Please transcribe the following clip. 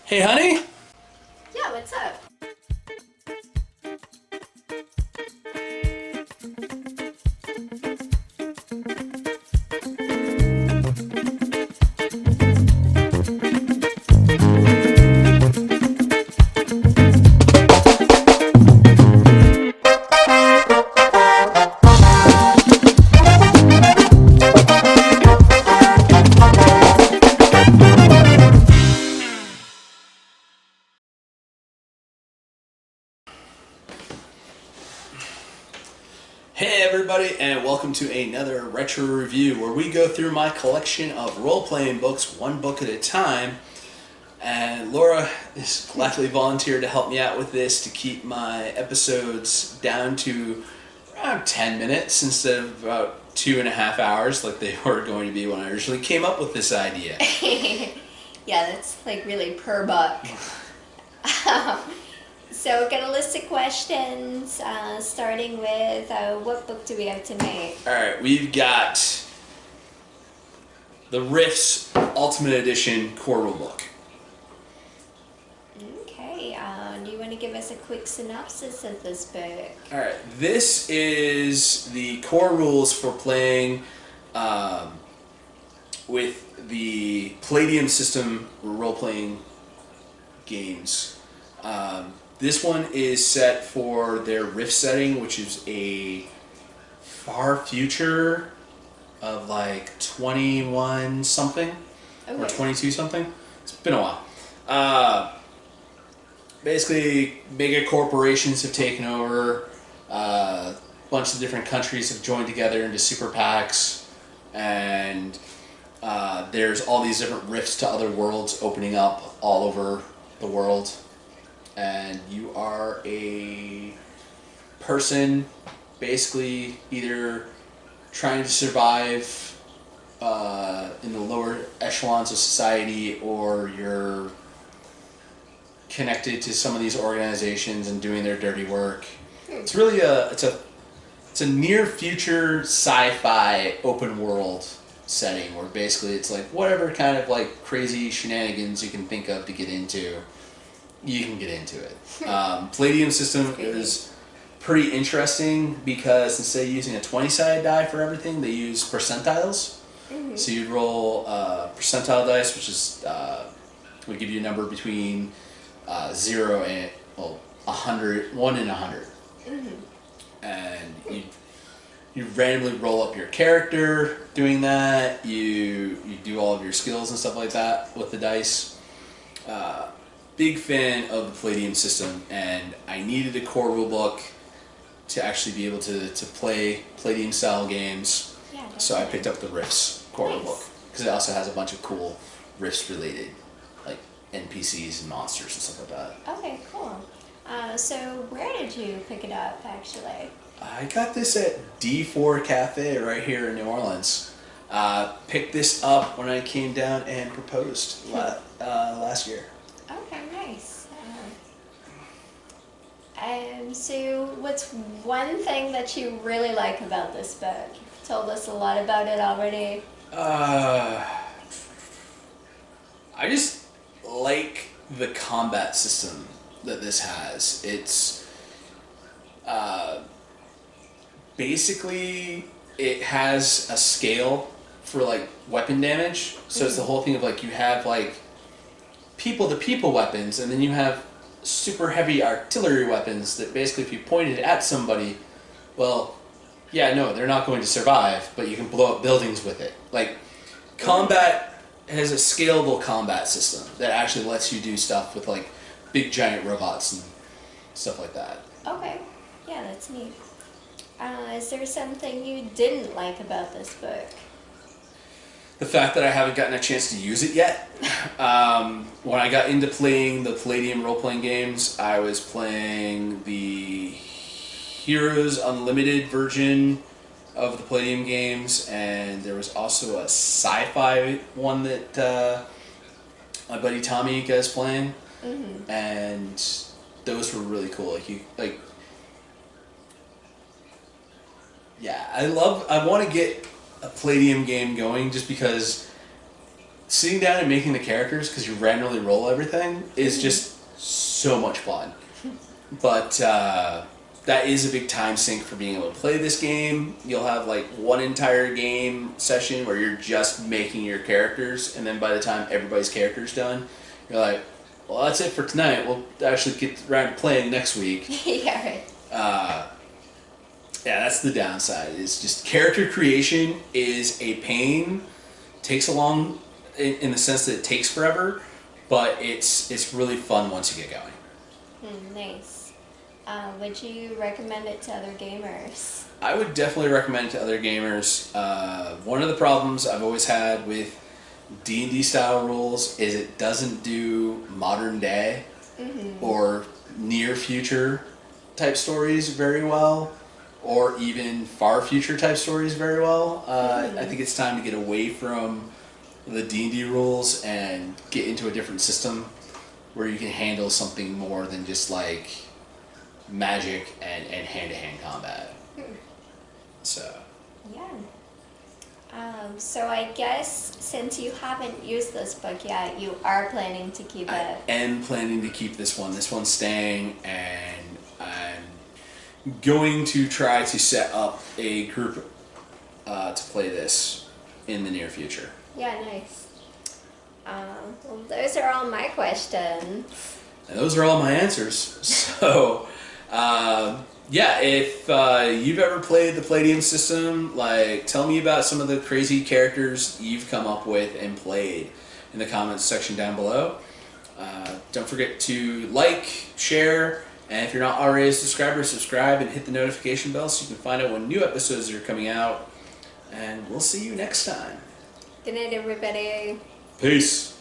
Hey, honey. Yeah, what's up? Hey, everybody, and welcome to another retro review where we go through my collection of role-playing books, one book at a time. And Laura is gladly volunteered to help me out with this to keep my episodes down to around 10 minutes instead of about 2.5 hours like they were going to be when I originally came up with this idea. Yeah, that's like really per book. So we've got a list of questions, starting with what book do we have tonight? Alright, we've got the Rifts Ultimate Edition core rulebook. Okay, do you want to give us a quick synopsis of this book? Alright, this is the core rules for playing with the Palladium system role-playing games. This one is set for their Rift setting, which is a far future of like 21 something or 22 something. It's been a while. Basically, mega corporations have taken over. A bunch of different countries have joined together into super PACs, and there's all these different rifts to other worlds opening up all over the world. And you are a person basically either trying to survive in the lower echelons of society, or you're connected to some of these organizations and doing their dirty work. It's really it's a near future sci-fi open world setting where basically it's like whatever kind of like crazy shenanigans you can think of to get into, you can get into it. Palladium system is pretty interesting because instead of using a 20-sided die for everything, they use percentiles. Mm-hmm. So you'd roll percentile dice, which is would give you a number between 0 and 100, 1 and 100. Mm-hmm. And you randomly roll up your character doing that. You do all of your skills and stuff like that with the dice. Big fan of the Palladium system, and I needed a core rulebook to actually be able to play Palladium style games. Yeah, so I picked up the Rifts core rulebook because it also has a bunch of cool Rifts related like NPCs and monsters and stuff like that. Okay, cool. So where did you pick it up actually? I got this at D4 Cafe right here in New Orleans. Picked this up when I came down and proposed last year. Okay, nice. So what's one thing that you really like about this book? You've told us a lot about it already. I just like the combat system that this has. It's basically it has a scale for like weapon damage. So it's the whole thing of like you have like people-to-people weapons, and then you have super heavy artillery weapons that basically if you pointed at somebody, well, yeah, no, they're not going to survive, but you can blow up buildings with it. Like, combat has a scalable combat system that actually lets you do stuff with like big giant robots and stuff like that. Okay, yeah, that's neat. Is there something you didn't like about this book? The fact that I haven't gotten a chance to use it yet. When I got into playing the Palladium role-playing games, I was playing the Heroes Unlimited version of the Palladium games, and there was also a sci-fi one that my buddy Tommy is playing, and those were really cool. I want to get a Palladium game going just because sitting down and making the characters, because you randomly roll everything, is just so much fun. But that is a big time sink for being able to play this game. You'll have like one entire game session where you're just making your characters, and then by the time everybody's character's done, you're like, well, that's it for tonight. We'll actually get around to playing next week. Yeah, right. Yeah, that's the downside. Is just character creation is a pain. Takes a long, in the sense that it takes forever, but it's really fun once you get going. Nice. Would you recommend it to other gamers? I would definitely recommend it to other gamers. One of the problems I've always had with D&D style rules is it doesn't do modern day or near future type stories very well, or even far future type stories very well. I think it's time to get away from the D&D rules and get into a different system where you can handle something more than just like magic and hand-to-hand combat. So Yeah. So I guess since you haven't used this book yet, you are planning to keep it. I am planning to keep this one. This one's staying, and I'm going to try to set up a group to play this in the near future. Yeah, nice. Well, those are all my questions. And those are all my answers. So, yeah, if you've ever played the Palladium system, like, tell me about some of the crazy characters you've come up with and played in the comments section down below. Don't forget to like, share, and if you're not already a subscriber, subscribe and hit the notification bell so you can find out when new episodes are coming out. And we'll see you next time. Good night, everybody. Peace.